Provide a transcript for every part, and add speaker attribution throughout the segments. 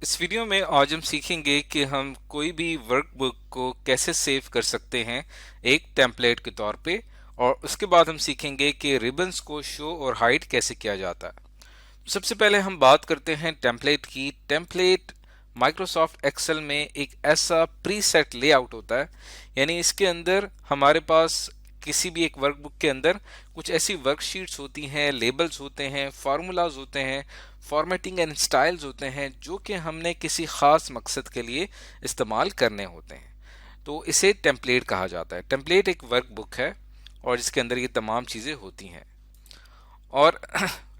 Speaker 1: इस वीडियो में आज हम सीखेंगे कि हम कोई भी वर्कबुक को कैसे सेव कर सकते हैं एक टेम्पलेट के तौर पे। और उसके बाद हम सीखेंगे कि रिबन्स को शो और हाइड कैसे किया जाता है। सबसे पहले हम बात करते हैं टेम्पलेट की। टेम्पलेट माइक्रोसॉफ्ट एक्सेल में एक ऐसा प्रीसेट लेआउट होता है, यानी इसके अंदर हमारे पास किसी भी एक वर्कबुक के अंदर कुछ ऐसी वर्कशीट्स होती हैं, लेबल्स होते हैं, फार्मूलाज होते हैं, फॉर्मेटिंग एंड स्टाइल्स होते हैं जो कि हमने किसी खास मकसद के लिए इस्तेमाल करने होते हैं। तो इसे टेम्पलेट कहा जाता है। टेम्पलेट एक वर्कबुक है और जिसके अंदर ये तमाम चीज़ें होती हैं। और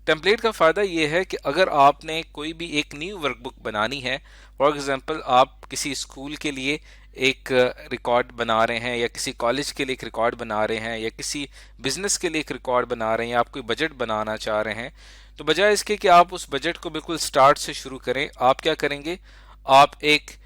Speaker 1: टेम्पलेट का फ़ायदा ये है कि अगर आपने कोई भी एक न्यू वर्कबुक बनानी है, फॉर एग्जांपल आप किसी स्कूल के लिए एक रिकॉर्ड बना रहे हैं, या किसी कॉलेज के लिए एक रिकॉर्ड बना रहे हैं, या किसी बिजनेस के लिए एक रिकॉर्ड बना रहे हैं, या आप कोई बजट बनाना चाह रहे हैं, तो बजाय इसके कि आप उस बजट को बिल्कुल स्टार्ट से शुरू करें, आप क्या करेंगे, आप एक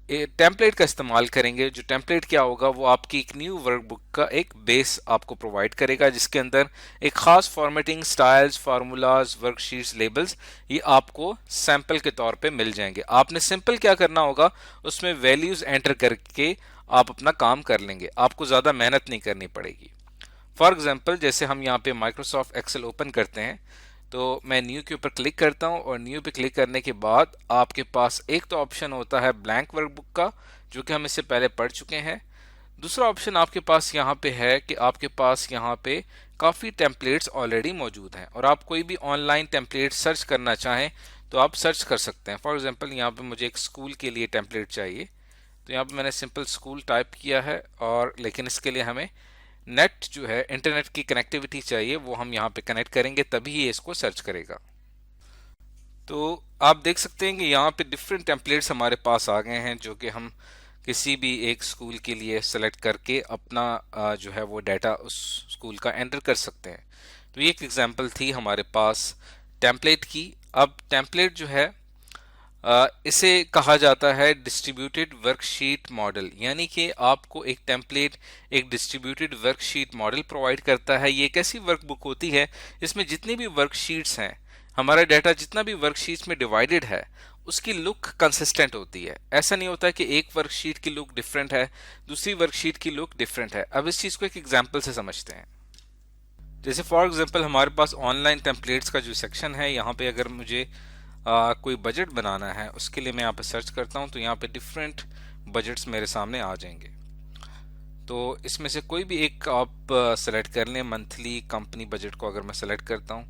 Speaker 1: टेम्पलेट का इस्तेमाल करेंगे। जो टेम्पलेट क्या होगा, वो आपकी एक न्यू वर्कबुक का एक बेस आपको प्रोवाइड करेगा, जिसके अंदर एक खास formatting, styles, formulas, worksheets, labels ये आपको सैंपल के तौर पे मिल जाएंगे। आपने सिंपल क्या करना होगा, उसमें वैल्यूज एंटर करके आप अपना काम कर लेंगे, आपको ज़्यादा मेहनत नहीं करनी पड़ेगी। फॉर एग्जाम्पल जैसे हम यहाँ पे माइक्रोसॉफ्ट एक्सेल ओपन करते हैं, तो मैं न्यू के ऊपर क्लिक करता हूँ, और न्यू पे क्लिक करने के बाद आपके पास एक तो ऑप्शन होता है ब्लैंक वर्कबुक का, जो कि हम इससे पहले पढ़ चुके हैं। दूसरा ऑप्शन आपके पास यहाँ पे है कि आपके पास यहाँ पे काफ़ी टेम्पलेट्स ऑलरेडी मौजूद हैं, और आप कोई भी ऑनलाइन टेम्पलेट सर्च करना चाहें तो आप सर्च कर सकते हैं। फॉर एग्जाम्पल यहाँ पे मुझे एक स्कूल के लिए टेम्पलेट चाहिए, तो यहाँ पे मैंने सिंपल स्कूल टाइप किया है, और लेकिन इसके लिए हमें नेट जो है, इंटरनेट की कनेक्टिविटी चाहिए, वो हम यहाँ पे कनेक्ट करेंगे तभी ये इसको सर्च करेगा। तो आप देख सकते हैं कि यहाँ पे डिफरेंट टेम्पलेट्स हमारे पास आ गए हैं, जो कि हम किसी भी एक स्कूल के लिए सेलेक्ट करके अपना जो है वो डाटा उस स्कूल का एंटर कर सकते हैं। तो ये एक एग्जांपल थी हमारे पास टेम्पलेट की। अब टेम्पलेट जो है, इसे कहा जाता है डिस्ट्रीब्यूटेड वर्कशीट मॉडल, यानी कि आपको एक टेम्पलेट एक डिस्ट्रीब्यूटेड वर्कशीट मॉडल प्रोवाइड करता है। ये एक ऐसी वर्कबुक होती है इसमें जितनी भी वर्कशीट्स हैं, हमारा डाटा जितना भी वर्कशीट्स में डिवाइडेड है, उसकी लुक कंसिस्टेंट होती है। ऐसा नहीं होता कि एक वर्कशीट की लुक डिफरेंट है, दूसरी वर्कशीट की लुक डिफरेंट है। अब इस चीज़ को एक एग्जाम्पल से समझते हैं। जैसे फॉर एग्जांपल हमारे पास ऑनलाइन टेम्पलेट्स का जो सेक्शन है, यहाँ पे अगर मुझे कोई बजट बनाना है, उसके लिए मैं यहाँ पे सर्च करता हूँ, तो यहाँ पे डिफरेंट बजट्स मेरे सामने आ जाएंगे। तो इसमें से कोई भी एक आप सेलेक्ट कर लें। मंथली कंपनी बजट को अगर मैं सेलेक्ट करता हूँ,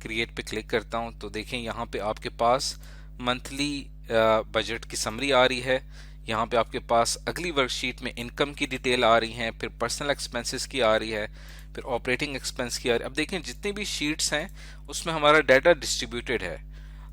Speaker 1: क्रिएट पे क्लिक करता हूँ, तो देखें यहाँ पे आपके पास मंथली बजट की समरी आ रही है। यहाँ पे आपके पास अगली वर्कशीट में इनकम की डिटेल आ रही है, फिर पर्सनल एक्सपेंसेस की आ रही है, फिर ऑपरेटिंग एक्सपेंस की आ रही है। अब देखें जितनी भी शीट्स हैं उसमें हमारा डाटा डिस्ट्रीब्यूटेड है,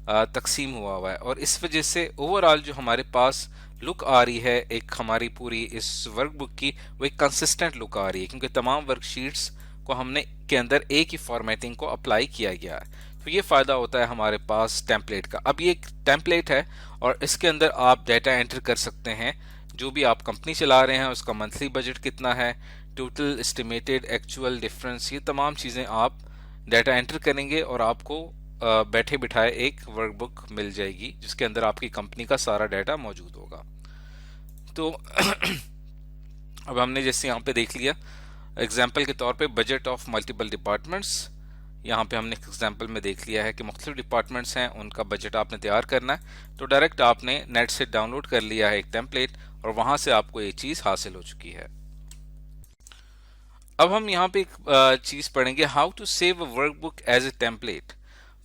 Speaker 1: तकसीम हुआ है, और इस वजह से ओवरऑल जो हमारे पास लुक आ रही है एक हमारी पूरी इस वर्कबुक की, वो एक कंसिस्टेंट लुक आ रही है, क्योंकि तमाम वर्कशीट्स को हमने के अंदर एक ही फॉर्मेटिंग को अप्लाई किया गया है। तो ये फ़ायदा होता है हमारे पास टेम्पलेट का। अब ये एक टेम्पलेट है और इसके अंदर आप डाटा एंटर कर सकते हैं, जो भी आप कंपनी चला रहे हैं उसका मंथली बजट कितना है, टोटल, एस्टिमेटेड, एक्चुअल, डिफरेंस, ये तमाम चीज़ें आप डाटा एंटर करेंगे और आपको बैठे बिठाए एक वर्कबुक मिल जाएगी, जिसके अंदर आपकी कंपनी का सारा डाटा मौजूद होगा। तो अब हमने जैसे यहाँ पे देख लिया एग्जाम्पल के तौर पे बजट ऑफ मल्टीपल डिपार्टमेंट्स। यहाँ पे हमने एग्जाम्पल में देख लिया है कि मुख्तलिफ डिपार्टमेंट्स हैं, उनका बजट आपने तैयार करना है, तो डायरेक्ट आपने नेट से डाउनलोड कर लिया है एक टेम्पलेट, और वहाँ से आपको ये चीज़ हासिल हो चुकी है। अब हम यहाँ पे एक चीज़ पढ़ेंगे, how to save a workbook as a template.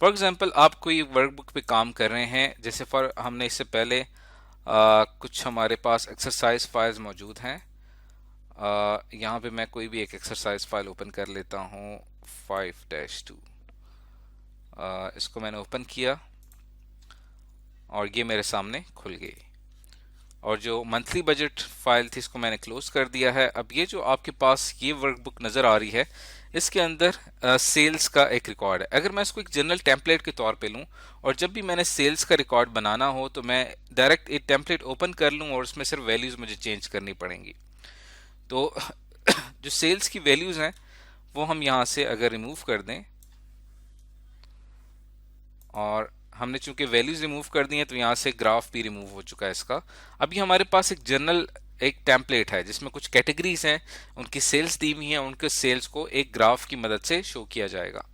Speaker 1: For example आप कोई वर्कबुक पे काम कर रहे हैं, जैसे फॉर हमने इससे पहले कुछ हमारे पास एक्सरसाइज फाइल्स मौजूद हैं। यहाँ पे मैं कोई भी एक एक्सरसाइज फाइल ओपन कर लेता हूँ, 5-2। इसको मैंने ओपन किया और ये मेरे सामने खुल गई, और जो मंथली बजट फाइल थी इसको मैंने क्लोज कर दिया है। अब ये जो आपके पास ये वर्कबुक नज़र आ रही है, इसके अंदर सेल्स का एक रिकॉर्ड है। अगर मैं इसको एक जनरल टेम्पलेट के तौर पे लूँ, और जब भी मैंने सेल्स का रिकॉर्ड बनाना हो तो मैं डायरेक्ट एक टेम्पलेट ओपन कर लूँ और उसमें सिर्फ वैल्यूज़ मुझे चेंज करनी पड़ेंगी। तो जो सेल्स की वैल्यूज़ हैं वो हम यहाँ से अगर रिमूव कर दें, और हमने चूंकि वैल्यूज रिमूव कर दी हैं तो यहाँ से ग्राफ भी रिमूव हो चुका है इसका। अभी हमारे पास एक जनरल एक टेम्पलेट है जिसमें कुछ कैटेगरीज हैं, उनकी सेल्स दी हुई हैं, उनके सेल्स को एक ग्राफ की मदद से शो किया जाएगा।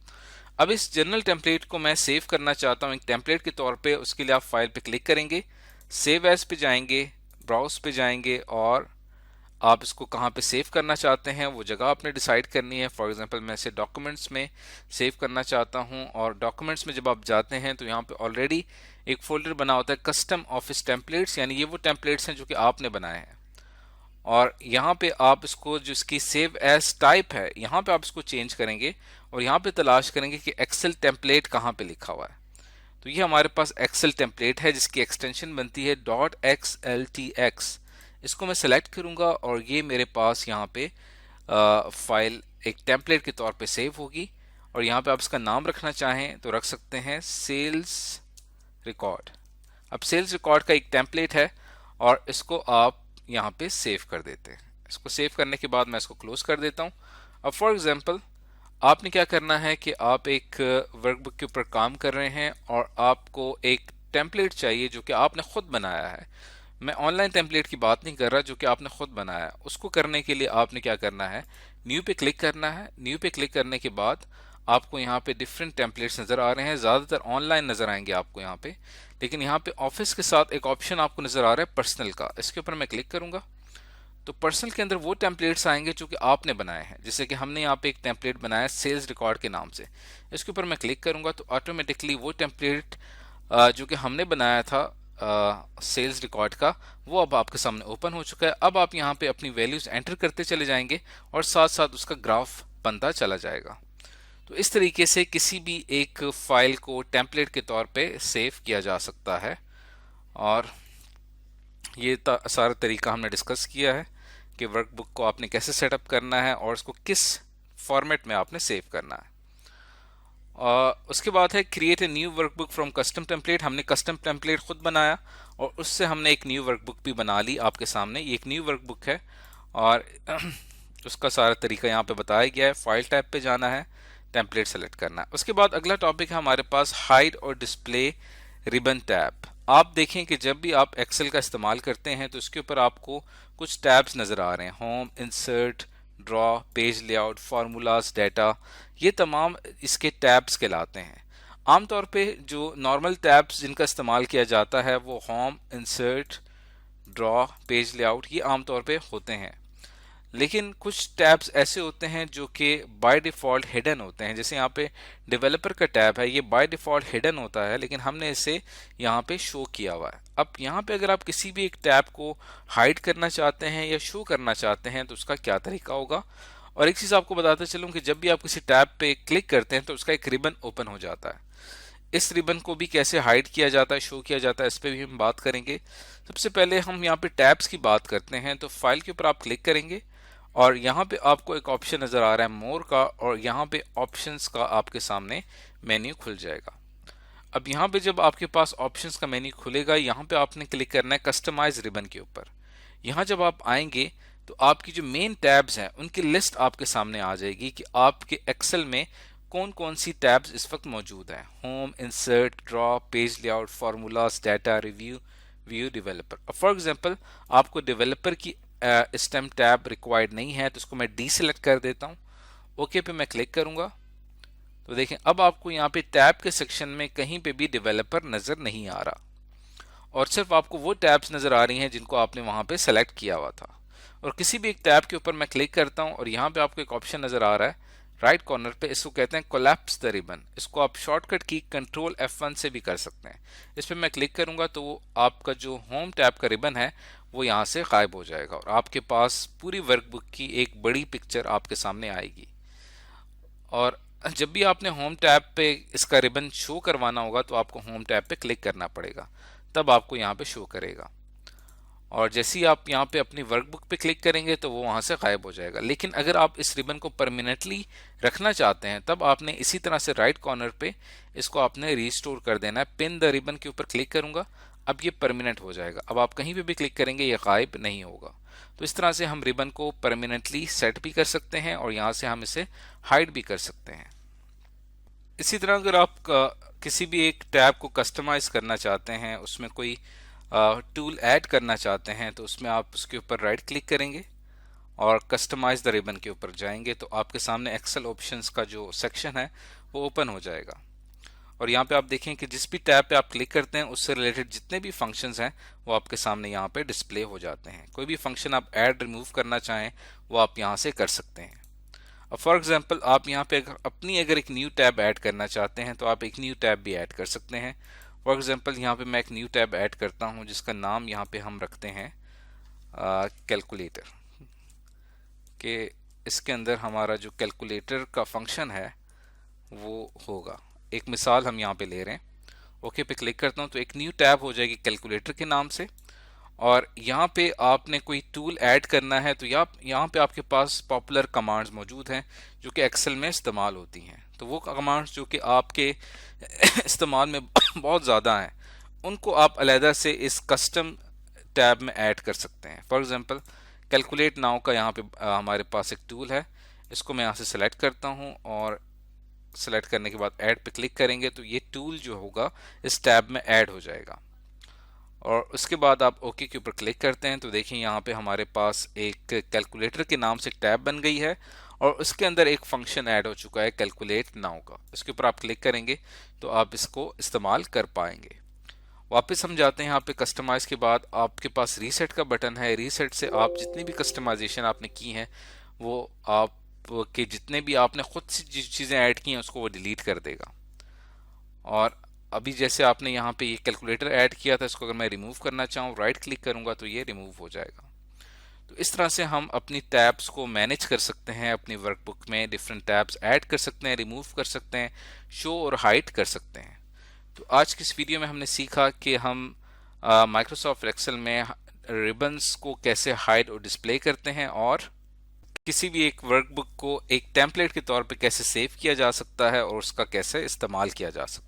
Speaker 1: अब इस जनरल टेम्पलेट को मैं सेव करना चाहता हूँ एक टेम्पलेट के तौर पे। उसके लिए आप फाइल पे क्लिक करेंगे, सेव एज पे जाएंगे, ब्राउज पे जाएंगे और आप इसको कहाँ पे सेव करना चाहते हैं वो जगह आपने डिसाइड करनी है। फॉर एग्जांपल मैं इसे डॉक्यूमेंट्स में सेव करना चाहता हूँ और डॉक्यूमेंट्स में जब आप जाते हैं तो यहाँ पे ऑलरेडी एक फोल्डर बना होता है कस्टम ऑफिस टेम्पलेट्स, यानी ये वो टेम्पलेट्स हैं जो कि आपने बनाए हैं। और यहाँ पे आप इसको जो इसकी सेव एज टाइप है यहाँ पे आप इसको चेंज करेंगे और यहाँ पे तलाश करेंगे कि एक्सेल टेम्पलेट कहाँ पे लिखा हुआ है। तो ये हमारे पास एक्सेल टेम्पलेट है जिसकी एक्सटेंशन बनती है .xltx। इसको मैं सेलेक्ट करूंगा और ये मेरे पास यहाँ पे फाइल एक टेम्पलेट के तौर पे सेव होगी। और यहाँ पे आप इसका नाम रखना चाहें तो रख सकते हैं सेल्स रिकॉर्ड। अब सेल्स रिकॉर्ड का एक टेम्पलेट है और इसको आप यहाँ पे सेव कर देते हैं। इसको सेव करने के बाद मैं इसको क्लोज कर देता हूँ। अब फॉर एग्जांपल आपने क्या करना है कि आप एक वर्कबुक के ऊपर काम कर रहे हैं और आपको एक टेम्पलेट चाहिए जो कि आपने खुद बनाया है। मैं ऑनलाइन टेम्पलेट की बात नहीं कर रहा, जो कि आपने खुद बनाया है। उसको करने के लिए आपने क्या करना है, न्यू पे क्लिक करना है। न्यू पे क्लिक करने के बाद आपको यहाँ पे डिफरेंट टेम्पलेट्स नज़र आ रहे हैं, ज़्यादातर ऑनलाइन नज़र आएंगे आपको यहाँ पे। लेकिन यहाँ पे ऑफिस के साथ एक ऑप्शन आपको नज़र आ रहा है पर्सनल का, इसके ऊपर मैं क्लिक करूँगा तो पर्सनल के अंदर वो टेम्पलेट्स आएंगे जो कि आपने बनाए हैं। जैसे कि हमने यहाँ पे एक टेम्पलेट बनाया सेल्स रिकॉर्ड के नाम से, इसके ऊपर मैं क्लिक करूँगा तो ऑटोमेटिकली वो टेम्पलेट जो कि हमने बनाया था सेल्स रिकॉर्ड का वो अब आपके सामने ओपन हो चुका है। अब आप यहाँ पे अपनी वैल्यूज एंटर करते चले जाएंगे और साथ साथ उसका ग्राफ बनता चला जाएगा। तो इस तरीके से किसी भी एक फाइल को टेम्पलेट के तौर पे सेव किया जा सकता है। और ये सारा तरीका हमने डिस्कस किया है कि वर्कबुक को आपने कैसे सेटअप करना है और उसको किस फॉर्मेट में आपने सेव करना है। उसके बाद है create a new workbook from custom template. हमने कस्टम टेम्पलेट खुद बनाया और उससे हमने एक न्यू वर्कबुक भी बना ली आपके सामने। ये एक न्यू वर्कबुक है और उसका सारा तरीका यहाँ पे बताया गया है। फाइल टैब पे जाना है, टेम्पलेट सेलेक्ट करना है। उसके बाद अगला टॉपिक है हमारे पास हाइड और डिस्प्ले रिबन टैब। आप देखें कि जब भी आप एक्सेल का इस्तेमाल करते हैं तो इसके ऊपर आपको कुछ टैब्स नज़र आ रहे हैं, home, insert, draw, page layout, formulas, data, ये तमाम इसके टैब्स कहलाते हैं। आमतौर पे जो नॉर्मल टैब्स जिनका इस्तेमाल किया जाता है वो home, insert, draw, page layout ये आमतौर पे होते हैं। लेकिन कुछ टैब्स ऐसे होते हैं जो कि बाय डिफ़ॉल्ट हिडन होते हैं। जैसे यहाँ पे डेवलपर का टैब है, ये बाय डिफ़ॉल्ट हिडन होता है लेकिन हमने इसे यहाँ पे शो किया हुआ है। अब यहाँ पे अगर आप किसी भी एक टैब को हाइड करना चाहते हैं या शो करना चाहते हैं तो उसका क्या तरीका होगा। और एक चीज़ आपको बताते चलूँ कि जब भी आप किसी टैब पे क्लिक करते हैं तो उसका एक रिबन ओपन हो जाता है। इस रिबन को भी कैसे हाइड किया जाता है, शो किया जाता है, इस पर भी हम बात करेंगे। सबसे पहले हम यहाँ पे टैब्स की बात करते हैं। तो फाइल के ऊपर आप क्लिक करेंगे और यहाँ पे आपको एक ऑप्शन नज़र आ रहा है मोर का, और यहाँ पे ऑप्शंस का आपके सामने मेन्यू खुल जाएगा। अब यहाँ पे जब आपके पास ऑप्शंस का मेन्यू खुलेगा यहाँ पे आपने क्लिक करना है कस्टमाइज रिबन के ऊपर। यहाँ जब आप आएंगे तो आपकी जो मेन टैब्स हैं उनकी लिस्ट आपके सामने आ जाएगी कि आपके एक्सेल में कौन कौन सी टैब्स इस वक्त मौजूद हैं। Home, insert, draw, page layout, formulas, data, review, view, developer. For example आपको डेवलपर की स्टेम टैब रिक्वायर्ड नहीं है तो इसको मैं डी सेलेक्ट कर देता हूँ। ओके पे मैं क्लिक करूंगा तो देखें अब आपको यहाँ पे टैब के सेक्शन में कहीं पे भी डेवलपर नज़र नहीं आ रहा और सिर्फ आपको वो टैब्स नज़र आ रही हैं जिनको आपने वहाँ पे सेलेक्ट किया हुआ था। और किसी भी एक टैब के ऊपर मैं क्लिक करता हूँ और यहाँ पे आपको एक ऑप्शन नज़र आ रहा है राइट कॉर्नर पे, इसको कहते हैं कोलैप्स द रिबन। इसको आप शॉर्टकट की कंट्रोल F1 से भी कर सकते हैं। इस पर मैं क्लिक करूंगा तो वो आपका जो होम टैब का रिबन है वो यहाँ से गायब हो जाएगा और आपके पास पूरी वर्कबुक की एक बड़ी पिक्चर आपके सामने आएगी। और जब भी आपने होम टैब पे इसका रिबन शो करवाना होगा तो आपको होम टैब पे क्लिक करना पड़ेगा, तब आपको यहाँ पे शो करेगा। और जैसे ही आप यहाँ पे अपनी वर्कबुक पे क्लिक करेंगे तो वो वहाँ से गायब हो जाएगा। लेकिन अगर आप इस रिबन को परमानेंटली रखना चाहते हैं तब आपने इसी तरह से राइट कॉर्नर पे इसको आपने रीस्टोर कर देना है। पिन द रिबन के ऊपर क्लिक करूंगा, अब ये परमानेंट हो जाएगा। अब आप कहीं पे भी क्लिक करेंगे ये गायब नहीं होगा। तो इस तरह से हम रिबन को परमानेंटली सेट भी कर सकते हैं और यहाँ से हम इसे हाइड भी कर सकते हैं। इसी तरह अगर आप किसी भी एक टैब को कस्टमाइज करना चाहते हैं, उसमें कोई टूल ऐड करना चाहते हैं, तो उसमें आप उसके ऊपर राइट क्लिक करेंगे और कस्टमाइज द रिबन के ऊपर जाएंगे तो आपके सामने एक्सेल ऑप्शंस का जो सेक्शन है वो ओपन हो जाएगा। और यहाँ पे आप देखें कि जिस भी टैब पे आप क्लिक करते हैं उससे रिलेटेड जितने भी फंक्शंस हैं वो आपके सामने यहाँ पे डिस्प्ले हो जाते हैं। कोई भी फंक्शन आप ऐड रिमूव करना चाहें वो आप यहाँ से कर सकते हैं। अब फॉर एग्जांपल आप यहाँ पे अगर एक न्यू टैब ऐड करना चाहते हैं तो आप एक न्यू टैब भी ऐड कर सकते हैं। फॉर एग्जांपल यहाँ पे मैं एक न्यू टैब ऐड करता हूँ जिसका नाम यहाँ पे हम रखते हैं कैलकुलेटर के। इसके अंदर हमारा जो कैलकुलेटर का फंक्शन है वो होगा। एक मिसाल हम यहाँ पे ले रहे हैं। ओके पे क्लिक करता हूँ तो एक न्यू टैब हो जाएगी कैलकुलेटर के नाम से। और यहाँ पे आपने कोई टूल ऐड करना है तो यहाँ पे आपके पास पॉपुलर कमांड्स मौजूद हैं जो कि एक्सेल में इस्तेमाल होती हैं। तो वो कमांड्स जो कि आपके इस्तेमाल में बहुत ज़्यादा हैं उनको आप अलहदा से इस कस्टम टैब में ऐड कर सकते हैं। फॉर एग्जांपल कैलकुलेट नाउ का यहाँ पे हमारे पास एक टूल है, इसको मैं यहाँ से सेलेक्ट करता हूँ और सेलेक्ट करने के बाद ऐड पे क्लिक करेंगे तो ये टूल जो होगा इस टैब में ऐड हो जाएगा। और उसके बाद आप ओके के ऊपर क्लिक करते हैं तो देखिए यहाँ पे हमारे पास एक कैलकुलेटर के नाम से एक टैब बन गई है और उसके अंदर एक फंक्शन ऐड हो चुका है कैलकुलेट नाउ का। इसके ऊपर आप क्लिक करेंगे तो आप इसको इस्तेमाल कर पाएंगे। वापस हम जाते हैं यहाँ पे कस्टमाइज के बाद आपके पास रीसेट का बटन है। रीसेट से आप जितनी भी कस्टमाइजेशन आपने की हैं वो आप के जितने भी आपने खुद से चीज़ें ऐड की हैं उसको वो डिलीट कर देगा। और अभी जैसे आपने यहाँ पे ये कैलकुलेटर ऐड किया था, इसको अगर मैं रिमूव करना चाहूँ राइट क्लिक करूँगा तो ये रिमूव हो जाएगा। तो इस तरह से हम अपनी टैब्स को मैनेज कर सकते हैं। अपनी वर्कबुक में डिफरेंट टैब्स ऐड कर सकते हैं, रिमूव कर सकते हैं, शो और हाइड कर सकते हैं। तो आज की इस वीडियो में हमने सीखा कि हम माइक्रोसॉफ्ट एक्सेल में रिबन्स को कैसे हाइड और डिस्प्ले करते हैं और किसी भी एक वर्कबुक को एक टेम्पलेट के तौर पे कैसे सेव किया जा सकता है और उसका कैसे इस्तेमाल किया जा सकता है।